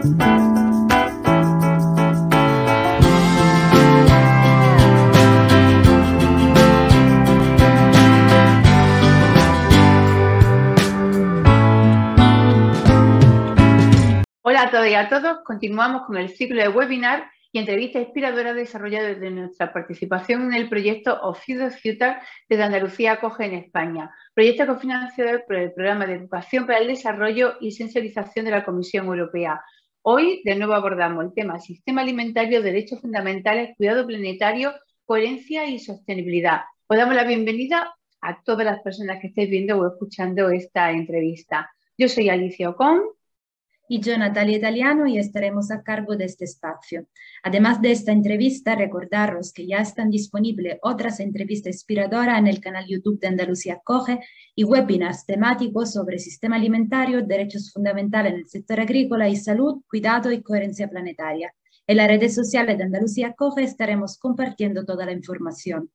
Hola a todas y a todos, continuamos con el ciclo de webinar y entrevistas inspiradoras desarrolladas desde nuestra participación en el proyecto Of Future desde Andalucía Acoge en España, proyecto cofinanciado por el Programa de Educación para el Desarrollo y Sensibilización de la Comisión Europea. Hoy de nuevo abordamos el tema Sistema Alimentario, Derechos Fundamentales, Cuidado Planetario, Coherencia y Sostenibilidad. Os damos la bienvenida a todas las personas que estáis viendo o escuchando esta entrevista. Yo soy Alicia Ocón. Y yo, Natalia Italiano, y estaremos a cargo de este espacio. Además de esta entrevista, recordaros que ya están disponibles otras entrevistas inspiradoras en el canal YouTube de Andalucía Acoge y webinars temáticos sobre sistema alimentario, derechos fundamentales en el sector agrícola y salud, cuidado y coherencia planetaria. En las redes sociales de Andalucía Acoge estaremos compartiendo toda la información.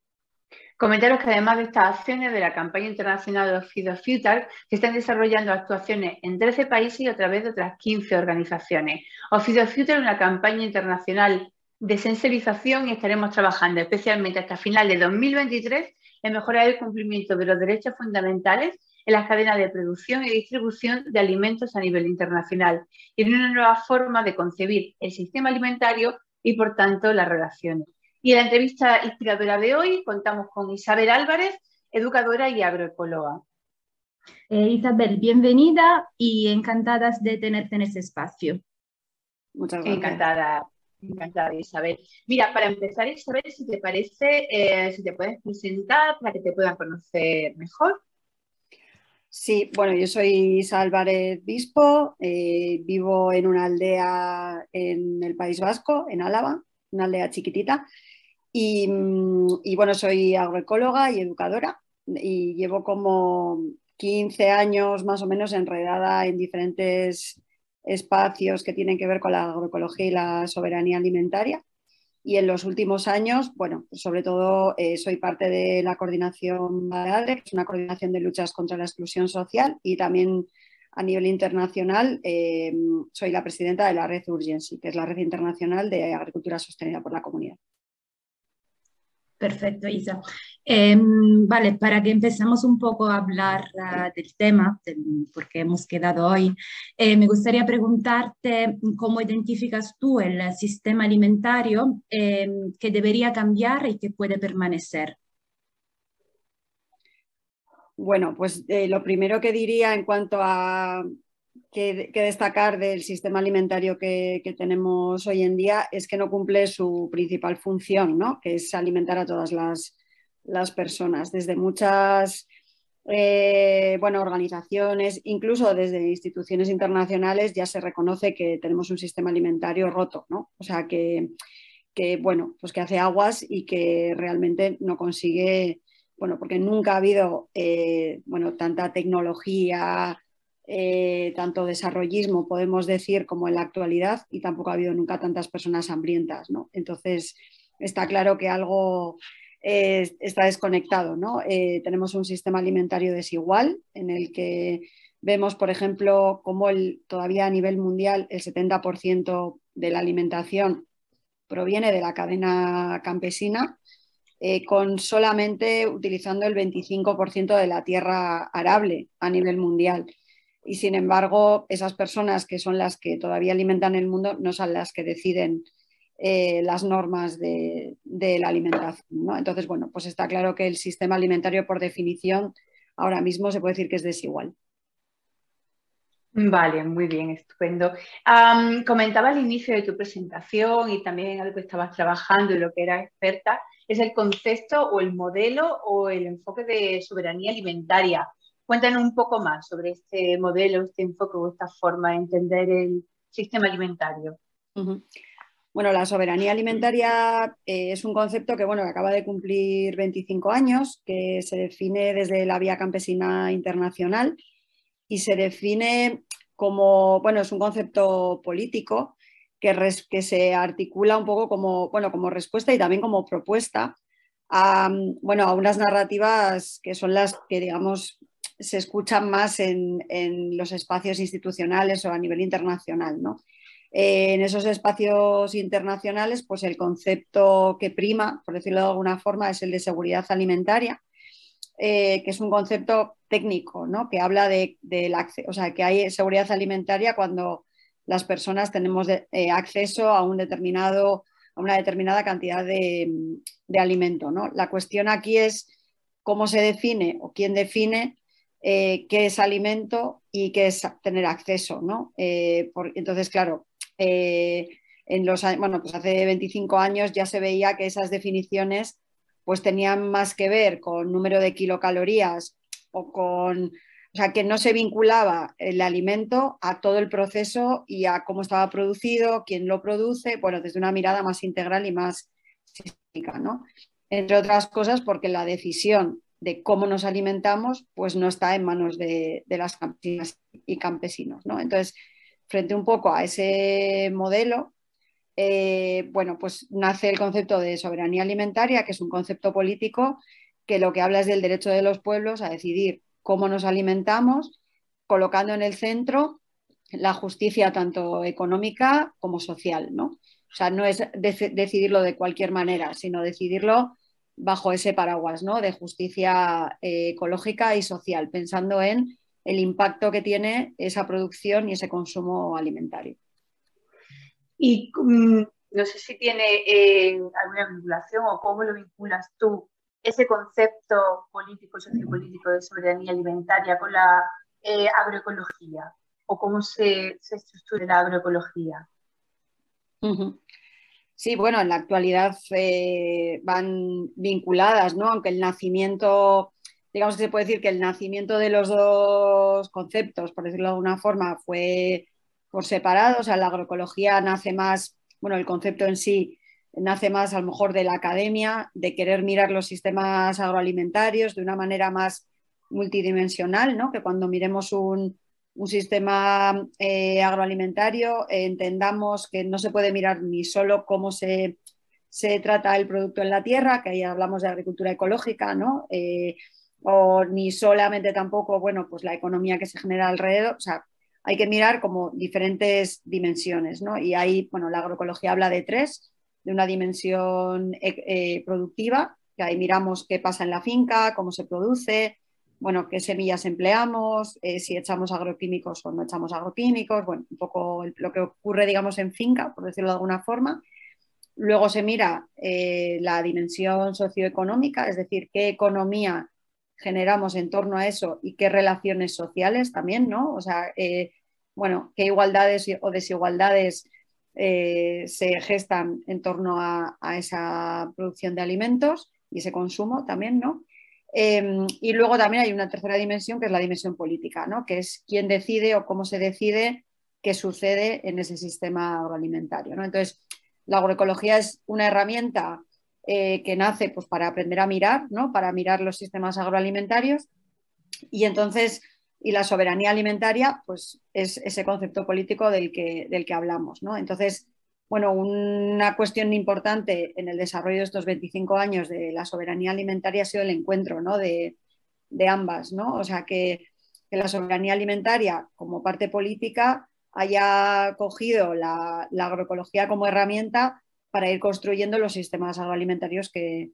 Comentaros que además de estas acciones de la campaña internacional de Of Future, se están desarrollando actuaciones en 13 países y a través de otras 15 organizaciones. Of Future es una campaña internacional de sensibilización y estaremos trabajando especialmente hasta final de 2023 en mejorar el cumplimiento de los derechos fundamentales en las cadenas de producción y distribución de alimentos a nivel internacional y en una nueva forma de concebir el sistema alimentario y, por tanto, las relaciones. Y en la entrevista inspiradora de hoy contamos con Isabel Álvarez, educadora y agroecóloga. Isabel, bienvenida y encantadas de tenerte en este espacio. Muchas gracias. Encantada, Isabel. Mira, para empezar, Isabel, si te parece, si te puedes presentar para que te puedan conocer mejor. Sí, bueno, yo soy Isabel Álvarez Bispo, vivo en una aldea en el País Vasco, en Álava, una aldea chiquitita. Y bueno, soy agroecóloga y educadora y llevo como 15 años más o menos enredada en diferentes espacios que tienen que ver con la agroecología y la soberanía alimentaria. Y en los últimos años, bueno, pues sobre todo soy parte de la coordinación Baleadre, que es una coordinación de luchas contra la exclusión social, y también a nivel internacional soy la presidenta de la Red Urgency, que es la red internacional de agricultura sostenida por la comunidad. Perfecto, Isa. Vale, para que empezamos un poco a hablar del tema, porque hemos quedado hoy, me gustaría preguntarte cómo identificas tú el sistema alimentario que debería cambiar y que puede permanecer. Bueno, pues lo primero que diría en cuanto a que destacar del sistema alimentario que tenemos hoy en día es que no cumple su principal función, ¿no? Que es alimentar a todas las personas, desde muchas organizaciones, incluso desde instituciones internacionales ya se reconoce que tenemos un sistema alimentario roto, ¿no? O sea, que hace aguas y que realmente no consigue, porque nunca ha habido tanta tecnología, tanto desarrollismo, podemos decir, como en la actualidad, y tampoco ha habido nunca tantas personas hambrientas, ¿no? Entonces, está claro que algo está desconectado, ¿no? Tenemos un sistema alimentario desigual en el que vemos, por ejemplo, cómo todavía a nivel mundial el 70% de la alimentación proviene de la cadena campesina, con solamente utilizando el 25% de la tierra arable a nivel mundial. Y sin embargo, esas personas que son las que todavía alimentan el mundo no son las que deciden las normas de la alimentación, ¿no? Entonces, bueno, pues está claro que el sistema alimentario, por definición, ahora mismo se puede decir que es desigual. Vale, muy bien, estupendo. Comentaba al inicio de tu presentación y también algo que estabas trabajando y lo que eras experta, es el concepto o el modelo o el enfoque de soberanía alimentaria. Cuéntanos un poco más sobre este modelo, este enfoque o esta forma de entender el sistema alimentario. Bueno, la soberanía alimentaria es un concepto que acaba de cumplir 25 años, que se define desde la Vía Campesina Internacional y se define como, es un concepto político que se articula un poco como respuesta y también como propuesta a unas narrativas que son las que, digamos, se escuchan más en los espacios institucionales o a nivel internacional, ¿no? En esos espacios internacionales, pues el concepto que prima, por decirlo de alguna forma, es el de seguridad alimentaria, que es un concepto técnico, ¿no? Que habla o sea, que hay seguridad alimentaria cuando las personas tenemos acceso a una determinada cantidad de alimento, ¿no? La cuestión aquí es cómo se define o quién define qué es alimento y qué es tener acceso, ¿no? Entonces, claro, bueno, pues hace 25 años ya se veía que esas definiciones pues tenían más que ver con número de kilocalorías o sea, que no se vinculaba el alimento a todo el proceso y a cómo estaba producido, quién lo produce, bueno, desde una mirada más integral y más sistémica, ¿no? Entre otras cosas porque la decisión de cómo nos alimentamos pues no está en manos de las campesinas y campesinos, ¿no? Entonces, frente un poco a ese modelo, bueno, pues nace el concepto de soberanía alimentaria, que es un concepto político que lo que habla es del derecho de los pueblos a decidir cómo nos alimentamos, colocando en el centro la justicia tanto económica como social, ¿no? O sea, no es decidirlo de cualquier manera, sino decidirlo bajo ese paraguas, ¿no? De justicia ecológica y social, pensando en el impacto que tiene esa producción y ese consumo alimentario. Y no sé si tiene alguna vinculación o cómo lo vinculas tú, ese concepto político, sociopolítico de soberanía alimentaria con la agroecología, o cómo se estructura la agroecología. Sí, bueno, en la actualidad van vinculadas, ¿no? Aunque el nacimiento, digamos que se puede decir que el nacimiento de los dos conceptos, por decirlo de alguna forma, fue por separado. O sea, la agroecología nace más, bueno, el concepto en sí nace más a lo mejor de la academia, de querer mirar los sistemas agroalimentarios de una manera más multidimensional, ¿no? Que cuando miremos un sistema agroalimentario, entendamos que no se puede mirar ni solo cómo se trata el producto en la tierra, que ahí hablamos de agricultura ecológica, ¿no? O ni solamente tampoco, bueno, pues la economía que se genera alrededor. O sea, hay que mirar como diferentes dimensiones, ¿no? Y ahí, bueno, la agroecología habla de tres: de una dimensión productiva, que ahí miramos qué pasa en la finca, cómo se produce, bueno, qué semillas empleamos, si echamos agroquímicos o no echamos agroquímicos, bueno, un poco lo que ocurre, digamos, en finca, por decirlo de alguna forma. Luego se mira la dimensión socioeconómica, es decir, qué economía generamos en torno a eso y qué relaciones sociales también, ¿no? O sea, bueno, qué igualdades o desigualdades se gestan en torno a esa producción de alimentos y ese consumo también, ¿no? Y luego también hay una tercera dimensión, que es la dimensión política, ¿no? Que es quién decide o cómo se decide qué sucede en ese sistema agroalimentario, ¿no? Entonces, la agroecología es una herramienta que nace pues, para aprender a mirar, ¿no? Para mirar los sistemas agroalimentarios, y entonces, y la soberanía alimentaria, pues es ese concepto político del que hablamos, ¿no? Entonces, bueno, una cuestión importante en el desarrollo de estos 25 años de la soberanía alimentaria ha sido el encuentro, ¿no? de ambas, ¿no? O sea, que la soberanía alimentaria como parte política haya cogido la agroecología como herramienta para ir construyendo los sistemas agroalimentarios que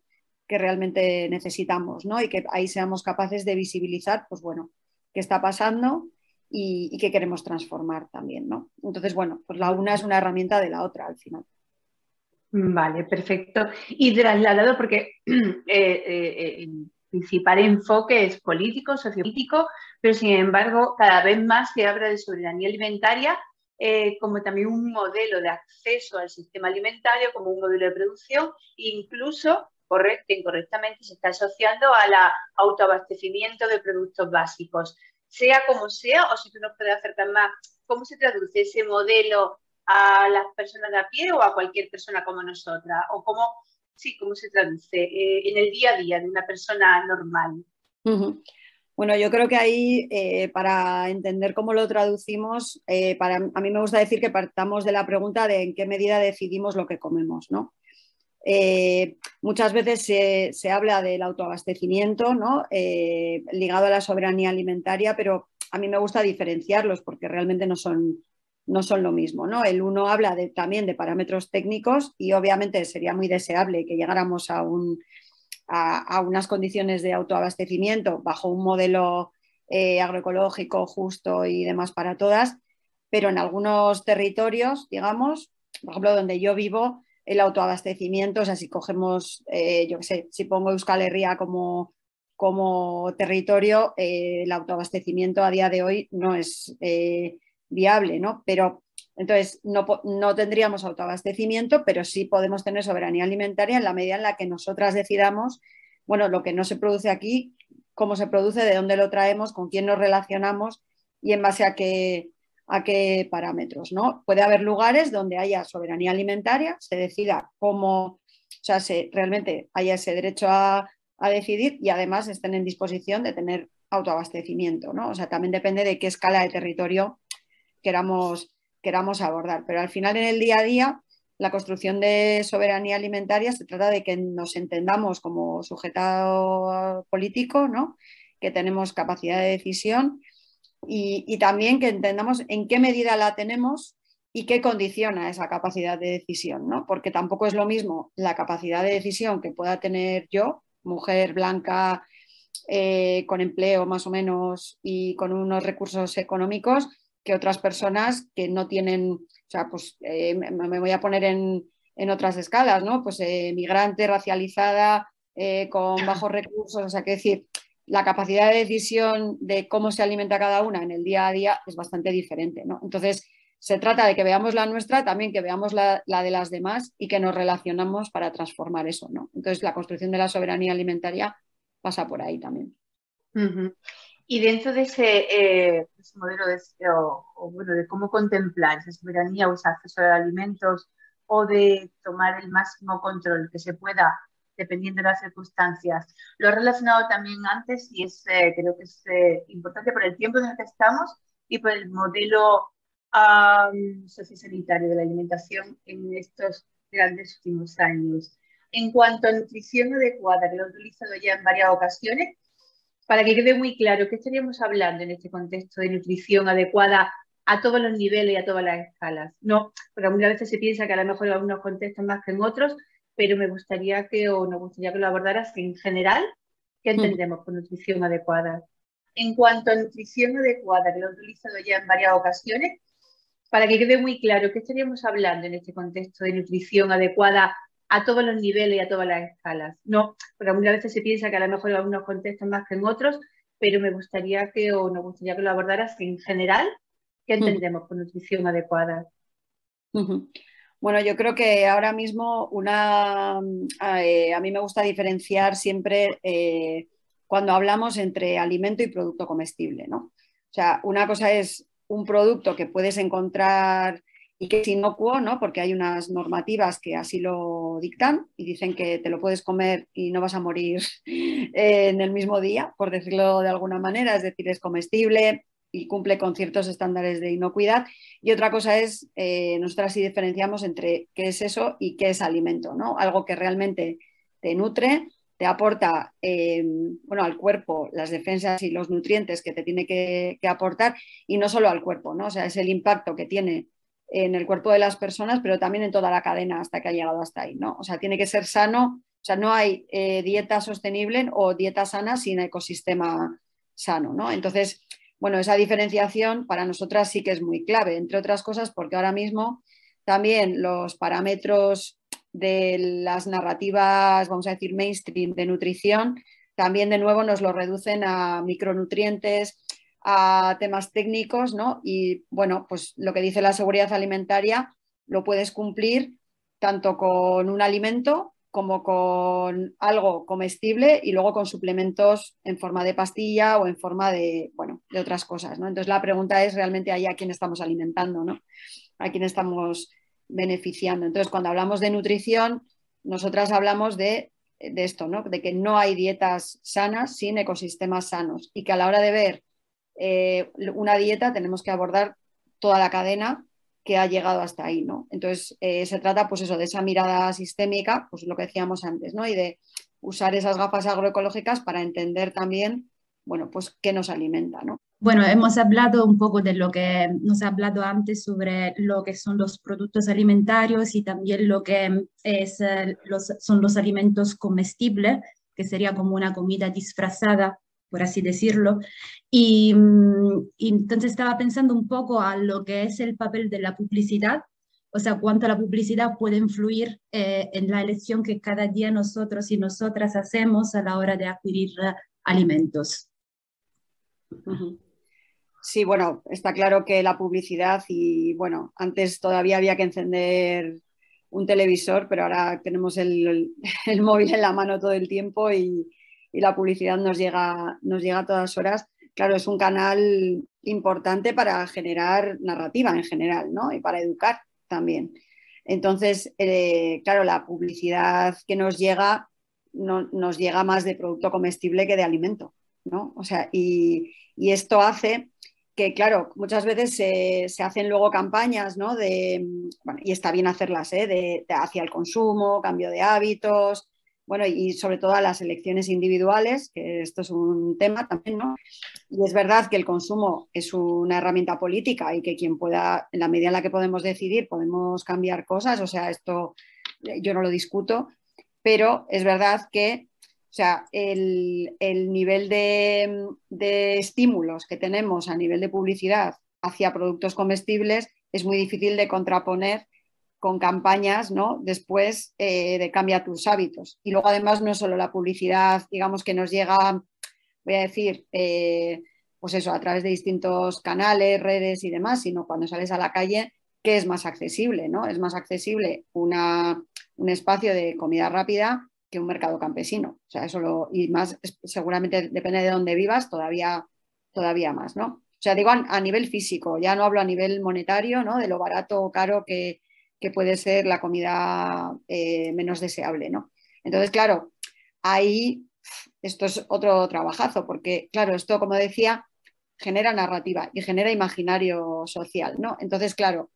realmente necesitamos, ¿no? Y que ahí seamos capaces de visibilizar, pues bueno, qué está pasando y qué queremos transformar también, ¿no? Entonces, bueno, pues la una es una herramienta de la otra al final. Vale, perfecto. Y trasladado, porque el principal enfoque es político, sociopolítico, pero sin embargo cada vez más se habla de soberanía alimentaria como también un modelo de acceso al sistema alimentario, como un modelo de producción, e incluso, correcto, incorrectamente, se está asociando al autoabastecimiento de productos básicos. Sea como sea, o si tú nos puedes acercar más, ¿cómo se traduce ese modelo a las personas de a pie o a cualquier persona como nosotras? ¿O cómo se traduce en el día a día de una persona normal? Bueno, yo creo que ahí, para entender cómo lo traducimos, a mí me gusta decir que partamos de la pregunta de en qué medida decidimos lo que comemos, ¿no? Muchas veces se habla del autoabastecimiento, ¿no? Ligado a la soberanía alimentaria, pero a mí me gusta diferenciarlos porque realmente no son no son lo mismo, ¿no? El uno habla también de parámetros técnicos y obviamente sería muy deseable que llegáramos a unas condiciones de autoabastecimiento bajo un modelo agroecológico justo y demás para todas, pero en algunos territorios, digamos, por ejemplo, donde yo vivo, el autoabastecimiento, o sea, si cogemos, yo qué sé, si pongo Euskal Herria como territorio, el autoabastecimiento a día de hoy no es viable, ¿no? Pero entonces no tendríamos autoabastecimiento, pero sí podemos tener soberanía alimentaria en la medida en la que nosotras decidamos, bueno, lo que no se produce aquí, cómo se produce, de dónde lo traemos, con quién nos relacionamos y en base a qué parámetros, ¿no? Puede haber lugares donde haya soberanía alimentaria, se decida cómo, o sea, realmente haya ese derecho a decidir y además estén en disposición de tener autoabastecimiento, ¿no? O sea, también depende de qué escala de territorio queramos abordar. Pero al final, en el día a día, la construcción de soberanía alimentaria se trata de que nos entendamos como sujeto político, ¿no? Que tenemos capacidad de decisión y también que entendamos en qué medida la tenemos y qué condiciona esa capacidad de decisión, ¿no? Porque tampoco es lo mismo la capacidad de decisión que pueda tener yo, mujer blanca, con empleo más o menos y con unos recursos económicos, que otras personas que no tienen, o sea, pues me voy a poner en otras escalas, ¿no? Pues migrante, racializada, con bajos recursos, o sea, que decir, la capacidad de decisión de cómo se alimenta cada una en el día a día es bastante diferente, ¿no? Entonces, se trata de que veamos la nuestra, también que veamos la de las demás y que nos relacionamos para transformar eso, ¿no? Entonces, la construcción de la soberanía alimentaria pasa por ahí también. Uh-huh. Y dentro de ese modelo bueno, de cómo contemplar esa soberanía o ese acceso a alimentos o de tomar el máximo control que se pueda dependiendo de las circunstancias, lo he relacionado también antes y creo que es importante por el tiempo en el que estamos y por el modelo sociosanitario de la alimentación en estos grandes últimos años. En cuanto a nutrición adecuada, que lo he utilizado ya en varias ocasiones, para que quede muy claro, ¿qué estaríamos hablando en este contexto de nutrición adecuada a todos los niveles y a todas las escalas? No, porque algunas veces se piensa que a lo mejor en algunos contextos más que en otros, pero nos gustaría que lo abordaras en general. ¿Qué entendemos por nutrición adecuada? En cuanto a nutrición adecuada, que lo he utilizado ya en varias ocasiones, para que quede muy claro, ¿qué estaríamos hablando en este contexto de nutrición adecuada a todos los niveles y a todas las escalas? No, porque algunas veces se piensa que a lo mejor en algunos contextos más que en otros, pero nos gustaría que lo abordaras en general. ¿Qué entendemos por nutrición adecuada? Bueno, yo creo que ahora mismo a mí me gusta diferenciar siempre cuando hablamos entre alimento y producto comestible, ¿no? O sea, una cosa es un producto que puedes encontrar y que es inocuo, ¿no? Porque hay unas normativas que así lo dictan y dicen que te lo puedes comer y no vas a morir en el mismo día, por decirlo de alguna manera, es decir, es comestible y cumple con ciertos estándares de inocuidad. Y otra cosa es, nosotras sí diferenciamos entre qué es eso y qué es alimento, ¿no? Algo que realmente te nutre, te aporta bueno, al cuerpo las defensas y los nutrientes que te tiene que aportar y no solo al cuerpo, ¿no? O sea, es el impacto que tiene en el cuerpo de las personas, pero también en toda la cadena hasta que ha llegado hasta ahí, ¿no? O sea, tiene que ser sano, o sea, no hay dieta sostenible o dieta sana sin ecosistema sano, ¿no? Entonces, bueno, esa diferenciación para nosotras sí que es muy clave, entre otras cosas porque ahora mismo también los parámetros de las narrativas, vamos a decir, mainstream de nutrición, también de nuevo nos lo reducen a micronutrientes, a temas técnicos, ¿no? Y bueno, pues lo que dice la seguridad alimentaria lo puedes cumplir tanto con un alimento como con algo comestible y luego con suplementos en forma de pastilla o en forma de, bueno, de otras cosas, ¿no? Entonces la pregunta es realmente ahí a quién estamos alimentando, ¿no? A quién estamos beneficiando. Entonces cuando hablamos de nutrición, nosotras hablamos de esto, ¿no? De que no hay dietas sanas sin ecosistemas sanos y que a la hora de ver una dieta tenemos que abordar toda la cadena que ha llegado hasta ahí, ¿no? Entonces, se trata, pues eso, de esa mirada sistémica, pues lo que decíamos antes, ¿no? Y de usar esas gafas agroecológicas para entender también, bueno, pues qué nos alimenta, ¿no? Bueno, hemos hablado un poco de lo que nos ha hablado antes sobre lo que son los productos alimentarios y también lo que son los alimentos comestibles, que sería como una comida disfrazada, por así decirlo. Y entonces estaba pensando un poco a lo que es el papel de la publicidad, o sea, cuánto la publicidad puede influir en la elección que cada día nosotros y nosotras hacemos a la hora de adquirir alimentos. Uh-huh. Sí, bueno, está claro que la publicidad y bueno, antes todavía había que encender un televisor, pero ahora tenemos el móvil en la mano todo el tiempo y la publicidad nos llega a todas horas. Claro, es un canal importante para generar narrativa en general, ¿no? Y para educar también. Entonces, claro, la publicidad que nos llega nos llega más de producto comestible que de alimento, ¿no? O sea, y esto hace que, claro, muchas veces se hacen luego campañas, ¿no? Bueno, y está bien hacerlas, hacia el consumo, cambio de hábitos, bueno, y sobre todo a las elecciones individuales, que esto es un tema también, ¿no? Y es verdad que el consumo es una herramienta política y que quien pueda, en la medida en la que podemos decidir, podemos cambiar cosas, o sea, esto yo no lo discuto, pero es verdad que o sea, el nivel de estímulos que tenemos a nivel de publicidad hacia productos comestibles es muy difícil de contraponer con campañas, ¿no? Después de cambia tus hábitos. Y luego además no solo la publicidad, digamos que nos llega, voy a decir, pues eso, a través de distintos canales, redes y demás, sino cuando sales a la calle, que es más accesible, ¿no? Es más accesible un espacio de comida rápida que un mercado campesino. O sea, y más, seguramente depende de dónde vivas, todavía más, ¿no? O sea, digo a nivel físico, ya no hablo a nivel monetario, ¿no? De lo barato o caro que puede ser la comida menos deseable, ¿no? Entonces, claro, ahí esto es otro trabajazo, porque, claro, esto, como decía, genera narrativa y genera imaginario social, ¿no? Entonces, claro,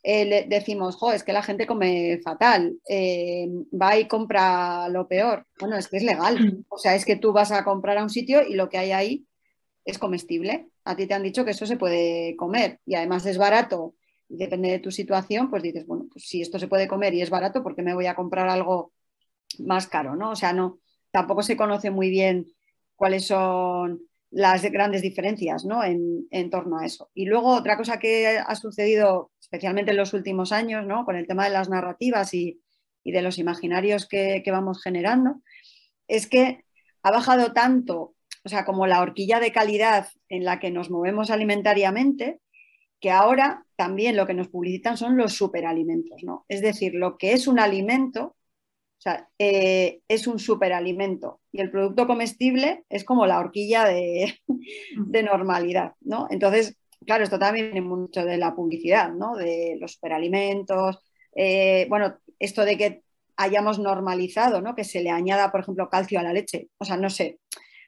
decimos, jo, es que la gente come fatal, va y compra lo peor. Bueno, es que es legal. O sea, es que tú vas a comprar a un sitio y lo que hay ahí es comestible. A ti te han dicho que eso se puede comer y además es barato. Y depende de tu situación, pues dices, bueno, pues si esto se puede comer y es barato, ¿por qué me voy a comprar algo más caro, ¿no? O sea, no, tampoco se conoce muy bien cuáles son las grandes diferencias, ¿no? en torno a eso. Y luego otra cosa que ha sucedido, especialmente en los últimos años, ¿no? Con el tema de las narrativas y de los imaginarios que vamos generando, es que ha bajado tanto, o sea, como la horquilla de calidad en la que nos movemos alimentariamente, que ahora también lo que nos publicitan son los superalimentos, ¿no? Es decir, lo que es un alimento, o sea, es un superalimento y el producto comestible es como la horquilla de normalidad, ¿no? Entonces, claro, esto también viene mucho de la publicidad, ¿no? De los superalimentos, bueno, esto de que hayamos normalizado, ¿no? Que se le añada, por ejemplo, calcio a la leche, o sea, no sé.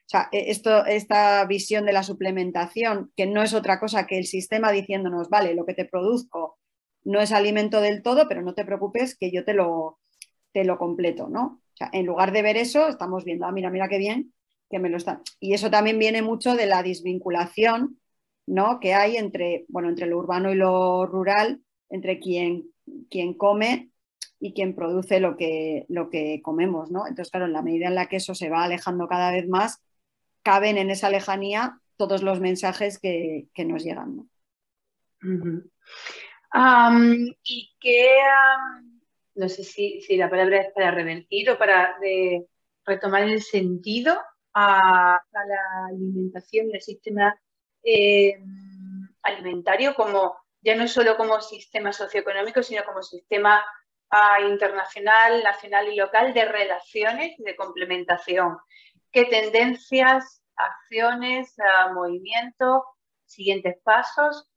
O sea, esta visión de la suplementación, que no es otra cosa que el sistema diciéndonos, vale, lo que te produzco no es alimento del todo, pero no te preocupes que yo te lo completo, ¿no? O sea, en lugar de ver eso, estamos viendo, mira qué bien que me lo están. Y eso también viene mucho de la desvinculación, ¿no? Que hay entre lo urbano y lo rural, entre quien come y quien produce lo que comemos, ¿no? Entonces, claro, en la medida en la que eso se va alejando cada vez más, caben en esa lejanía todos los mensajes que nos llegan, ¿no? Uh-huh. ¿Y qué, no sé si la palabra es para revertir o para retomar el sentido a la alimentación y el sistema alimentario, como ya no solo como sistema socioeconómico, sino como sistema internacional, nacional y local de relaciones y de complementación? ¿Qué tendencias, acciones, movimientos, siguientes pasos?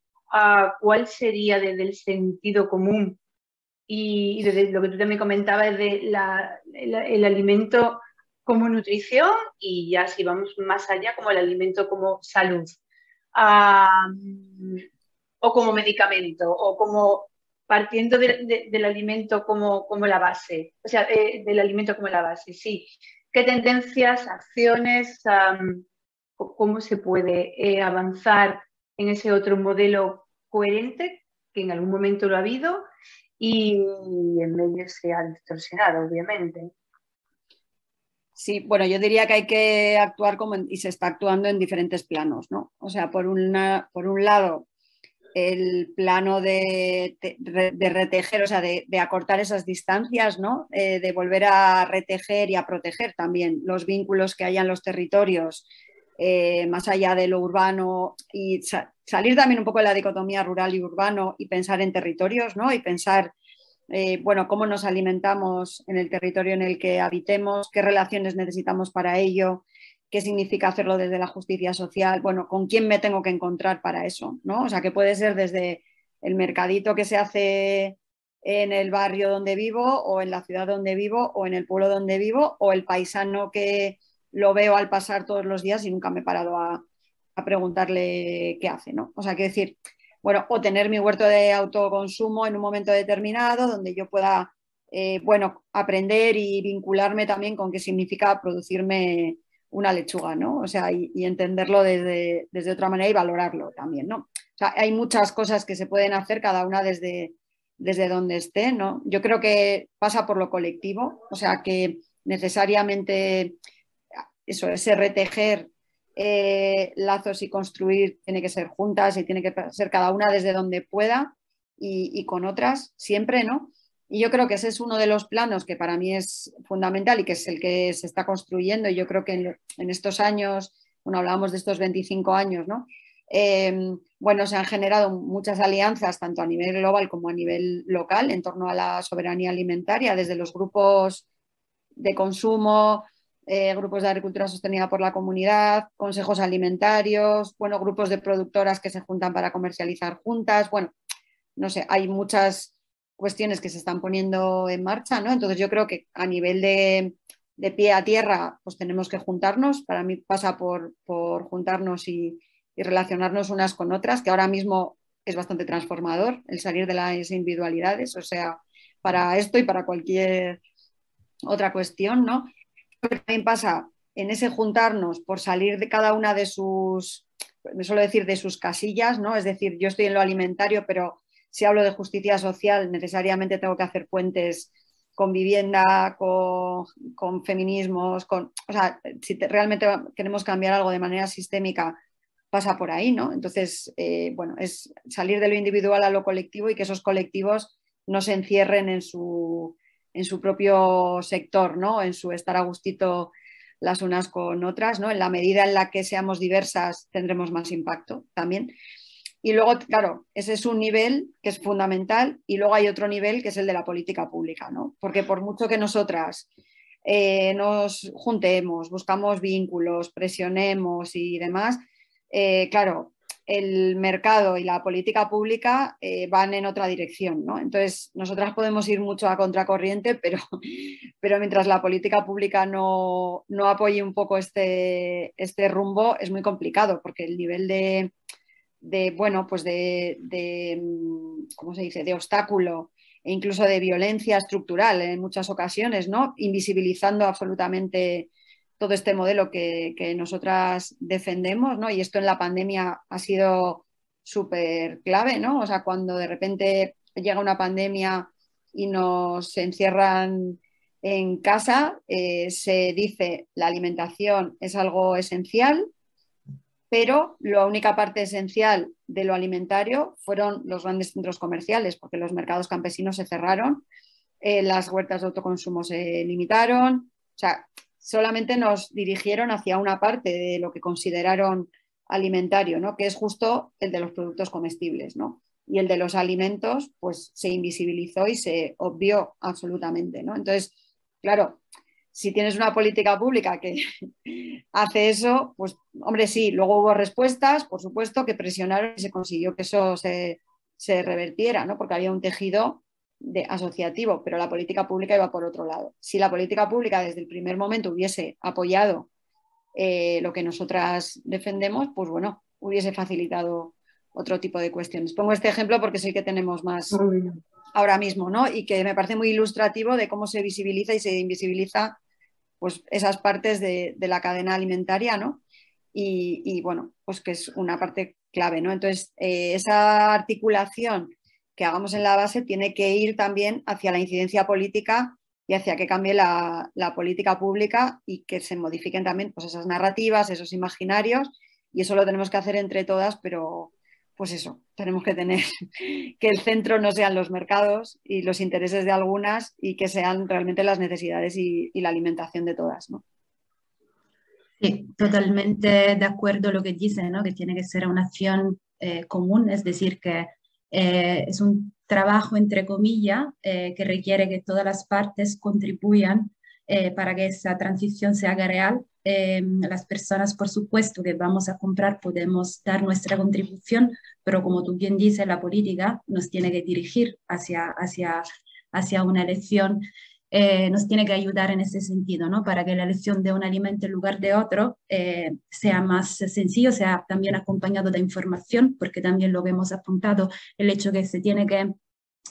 ¿Cuál sería desde el sentido común? Y desde lo que tú también comentabas de el alimento como nutrición y ya si vamos más allá como el alimento como salud o como medicamento o como partiendo del alimento como la base, o sea, del alimento como la base, sí. ¿Qué tendencias, acciones cómo se puede avanzar en ese otro modelo coherente, que en algún momento lo ha habido, y en medio se ha distorsionado, obviamente. Sí, bueno, yo diría que hay que actuar y se está actuando en diferentes planos, ¿no? O sea, por un lado, el plano de retejer, o sea, de acortar esas distancias, ¿no? De volver a retejer y a proteger también los vínculos que haya en los territorios, más allá de lo urbano, y salir también un poco de la dicotomía rural y urbano y pensar en territorios, ¿no? Y pensar, bueno, cómo nos alimentamos en el territorio en el que habitemos, qué relaciones necesitamos para ello, qué significa hacerlo desde la justicia social, bueno, con quién me tengo que encontrar para eso, ¿no? O sea, que puede ser desde el mercadito que se hace en el barrio donde vivo o en la ciudad donde vivo o en el pueblo donde vivo o el paisano que lo veo al pasar todos los días y nunca me he parado a preguntarle qué hace, ¿no? O sea, quiero decir, bueno, o tener mi huerto de autoconsumo en un momento determinado donde yo pueda, bueno, aprender y vincularme también con qué significa producirme una lechuga, ¿no? O sea, y entenderlo desde otra manera y valorarlo también, ¿no? O sea, hay muchas cosas que se pueden hacer, cada una desde donde esté, ¿no? Yo creo que pasa por lo colectivo, o sea, que necesariamente eso, ese retejer lazos y construir tiene que ser juntas y tiene que ser cada una desde donde pueda y con otras siempre, ¿no? Y yo creo que ese es uno de los planos que para mí es fundamental y que es el que se está construyendo. Y yo creo que en estos años, bueno, hablábamos de estos 25 años, ¿no? Bueno, se han generado muchas alianzas, tanto a nivel global como a nivel local, en torno a la soberanía alimentaria, desde los grupos de consumo, grupos de agricultura sostenida por la comunidad, consejos alimentarios, bueno, grupos de productoras que se juntan para comercializar juntas. Bueno, no sé, hay muchas cuestiones que se están poniendo en marcha, ¿no? Entonces yo creo que a nivel de pie a tierra, pues tenemos que juntarnos. Para mí pasa por juntarnos y relacionarnos unas con otras, que ahora mismo es bastante transformador el salir de las individualidades, o sea, para esto y para cualquier otra cuestión, ¿no? Pero también pasa en ese juntarnos por salir de cada una de sus, me suelo decir, de sus casillas, ¿no? Es decir, yo estoy en lo alimentario, pero si hablo de justicia social, necesariamente tengo que hacer puentes con vivienda, con feminismos, o sea, si realmente queremos cambiar algo de manera sistémica, pasa por ahí, ¿no? Entonces, bueno, es salir de lo individual a lo colectivo y que esos colectivos no se encierren en su propio sector, ¿no? En su estar a gustito las unas con otras, ¿no? En la medida en la que seamos diversas tendremos más impacto también. Y luego, claro, ese es un nivel que es fundamental y luego hay otro nivel que es el de la política pública, ¿no? Porque por mucho que nosotras nos juntemos, buscamos vínculos, presionemos y demás, claro, el mercado y la política pública van en otra dirección, ¿no? Entonces, nosotras podemos ir mucho a contracorriente, pero mientras la política pública no apoye un poco este rumbo, es muy complicado, porque el nivel bueno, pues ¿cómo se dice?, de obstáculo e incluso de violencia estructural en muchas ocasiones, ¿no? Invisibilizando absolutamente todo este modelo que nosotras defendemos, ¿no? Y esto en la pandemia ha sido súper clave, ¿no? O sea, cuando de repente llega una pandemia y nos encierran en casa, se dice la alimentación es algo esencial, pero la única parte esencial de lo alimentario fueron los grandes centros comerciales, porque los mercados campesinos se cerraron, las huertas de autoconsumo se limitaron, o sea, solamente nos dirigieron hacia una parte de lo que consideraron alimentario, ¿no? Que es justo el de los productos comestibles, ¿no? Y el de los alimentos, pues se invisibilizó y se obvió absolutamente, ¿no? Entonces, claro, si tienes una política pública que hace eso, pues hombre, sí, luego hubo respuestas, por supuesto, que presionaron y se consiguió que eso se revertiera, ¿no? Porque había un tejido asociativo, pero la política pública iba por otro lado. Si la política pública desde el primer momento hubiese apoyado lo que nosotras defendemos, pues bueno, hubiese facilitado otro tipo de cuestiones. Pongo este ejemplo porque sé que tenemos más ahora mismo, ¿no? Y que me parece muy ilustrativo de cómo se visibiliza y se invisibiliza pues esas partes de la cadena alimentaria, ¿no? y bueno, pues que es una parte clave, ¿no? Entonces, esa articulación que hagamos en la base tiene que ir también hacia la incidencia política y hacia que cambie la política pública y que se modifiquen también pues, esas narrativas, esos imaginarios, y eso lo tenemos que hacer entre todas, pero pues eso, tenemos que tener que el centro no sean los mercados y los intereses de algunas y que sean realmente las necesidades y la alimentación de todas, ¿no? Sí, totalmente de acuerdo lo que dice, ¿no? Que tiene que ser una acción común, es decir, que es un trabajo, entre comillas, que requiere que todas las partes contribuyan para que esa transición se haga real. Las personas, por supuesto, que vamos a comprar, podemos dar nuestra contribución, pero como tú bien dices, la política nos tiene que dirigir hacia una elección, nos tiene que ayudar en ese sentido, ¿no? Para que la elección de un alimento en lugar de otro sea más sencillo, sea también acompañado de información, porque también lo que hemos apuntado, el hecho que se tiene que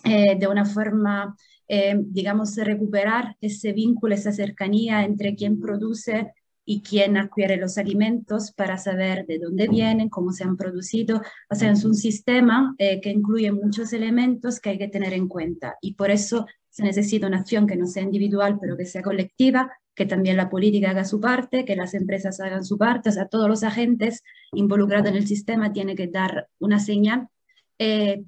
de una forma, digamos, recuperar ese vínculo, esa cercanía entre quien produce y quien adquiere los alimentos para saber de dónde vienen, cómo se han producido. O sea, es un sistema que incluye muchos elementos que hay que tener en cuenta y por eso se necesita una acción que no sea individual, pero que sea colectiva, que también la política haga su parte, que las empresas hagan su parte, o sea, todos los agentes involucrados en el sistema tienen que dar una señal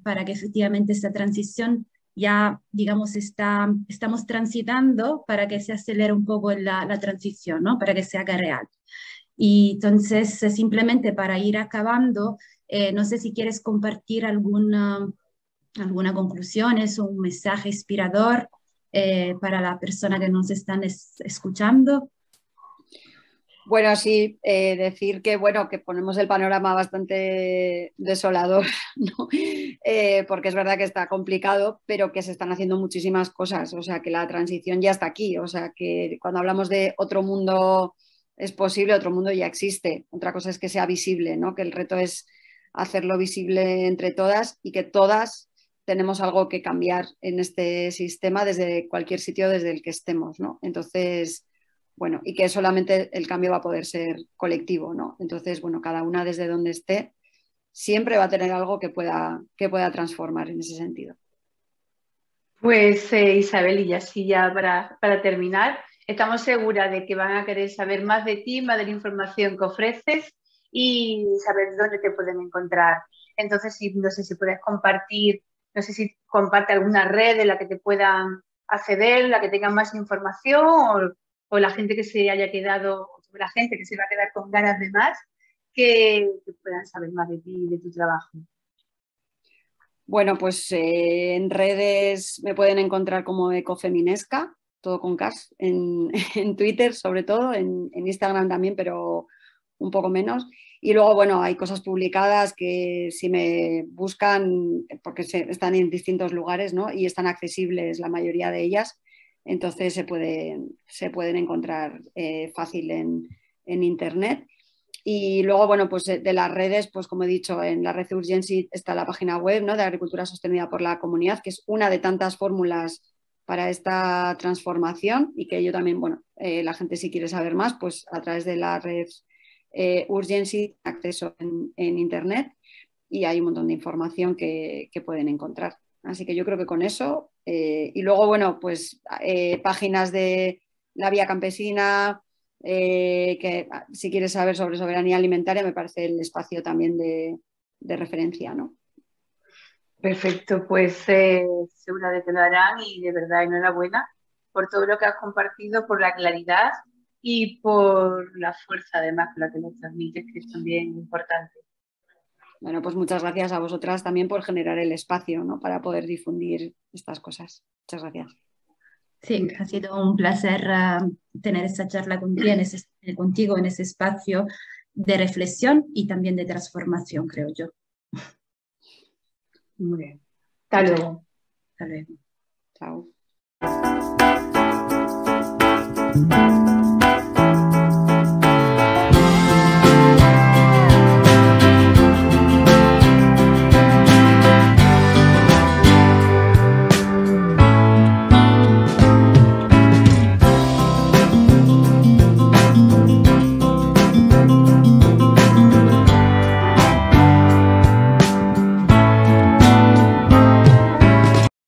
para que efectivamente esta transición ya, digamos, estamos transitando para que se acelere un poco la transición, ¿no? Para que se haga real. Y entonces, simplemente para ir acabando, no sé si quieres compartir alguna conclusiones o un mensaje inspirador para la persona que nos están escuchando. Bueno, sí, decir que, bueno, que ponemos el panorama bastante desolador, ¿no? Porque es verdad que está complicado, pero que se están haciendo muchísimas cosas, o sea, que la transición ya está aquí, o sea, que cuando hablamos de otro mundo es posible, otro mundo ya existe, otra cosa es que sea visible, ¿no? Que el reto es hacerlo visible entre todas y que todas tenemos algo que cambiar en este sistema desde cualquier sitio desde el que estemos, ¿no? Entonces, bueno, y que solamente el cambio va a poder ser colectivo, ¿no? Entonces, bueno, cada una desde donde esté siempre va a tener algo que pueda transformar en ese sentido. Pues Isabel, y así ya para terminar, estamos seguras de que van a querer saber más de ti, más de la información que ofreces y saber dónde te pueden encontrar. Entonces, no sé si puedes compartir, no sé si comparte alguna red en la que te puedan acceder, en la que tengan más información o la gente que se haya quedado, la gente que se va a quedar con ganas de más, que puedan saber más de ti y de tu trabajo. Bueno, pues en redes me pueden encontrar como Ecofeminesca, todo con Cas, en Twitter sobre todo, en Instagram también, pero un poco menos. Y luego, bueno, hay cosas publicadas que si me buscan, porque están en distintos lugares, ¿no? Y están accesibles la mayoría de ellas, entonces se pueden encontrar fácil en Internet. Y luego, bueno, pues de las redes, pues como he dicho, en la red Urgency está la página web, ¿no? De Agricultura Sostenida por la Comunidad, que es una de tantas fórmulas para esta transformación y que yo también, bueno, la gente si quiere saber más, pues a través de la red Urgency, acceso en Internet y hay un montón de información que pueden encontrar. Así que yo creo que con eso, y luego, bueno, pues páginas de la Vía Campesina, que si quieres saber sobre soberanía alimentaria me parece el espacio también de referencia, ¿no? Perfecto, pues segura de que lo harán y de verdad enhorabuena por todo lo que has compartido, por la claridad y por la fuerza además con la que nos transmites, que es también importante. Bueno, pues muchas gracias a vosotras también por generar el espacio, ¿no? Para poder difundir estas cosas. Muchas gracias. Sí, ha sido un placer tener esta charla contigo en ese espacio de reflexión y también de transformación, creo yo. Muy bien. Hasta luego. Hasta luego. Chao.